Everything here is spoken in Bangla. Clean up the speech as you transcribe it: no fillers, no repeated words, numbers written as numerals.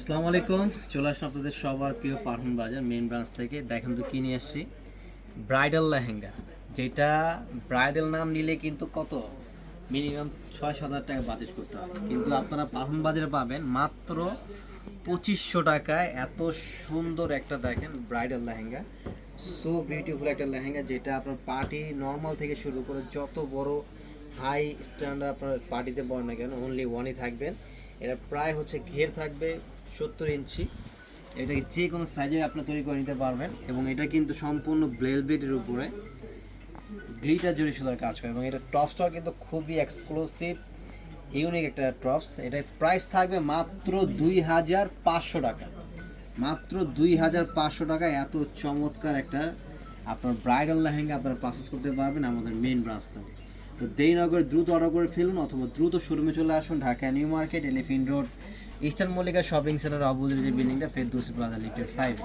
আসসালামু আলাইকুম। চলে আসলাম আপনাদের সবার প্রিয় পারহুন বাজার মেইন ব্রাঞ্চ থেকে। দেখেন তো কি নিয়ে আসছি, ব্রাইডাল লেহেঙ্গা। যেটা ব্রাইডাল নাম নিলে কিন্তু কত মিনিমাম 6-7 হাজার টাকা বাজেট করতে হবে, কিন্তু আপনারা পারহুন বাজারে পাবেন মাত্র 2500 টাকায়। এত সুন্দর একটা দেখেন ব্রাইডাল লেহেঙ্গা, সো বিউটিফুল একটা লেহেঙ্গা, যেটা আপনার পার্টি নর্মাল থেকে শুরু করে যত বড় হাই স্ট্যান্ডার্ড আপনার পার্টিতে পড়েন না কেন, অনলি ওয়ানই থাকবেন। এটা প্রায় হচ্ছে ঘের থাকবে 70 ইঞ্চি। এটা যে কোনো সাইজে আপনি তৈরি করে নিতে পারবেন, এবং এটা কিন্তু সম্পূর্ণ বেলভেটের উপরে গ্লিটার জড়ি সুতার কাজ করে, এবং এটা টপসটাও কিন্তু খুবই এক্সক্লুসিভ ইউনিক একটা টপস। এটা প্রাইস থাকবে মাত্র 2500 টাকা, মাত্র 2500 টাকা। এত চমৎকার একটা আপনার ব্রাইডাল লেহেঙ্গা আপনারা পারচেস করতে পারবেন আমাদের মেইন ব্রাঞ্চ থেকে। তো দেরি না করে দ্রুত অর্ডার করে ফেলুন, অথবা দ্রুত শোরুমে চলে আসুন। Dhaka new market, elephant road, eastern Mallika shopping centre opposite যে বিল্ডিংটা, ফেরদৌসি প্লাজা লিফটের 5।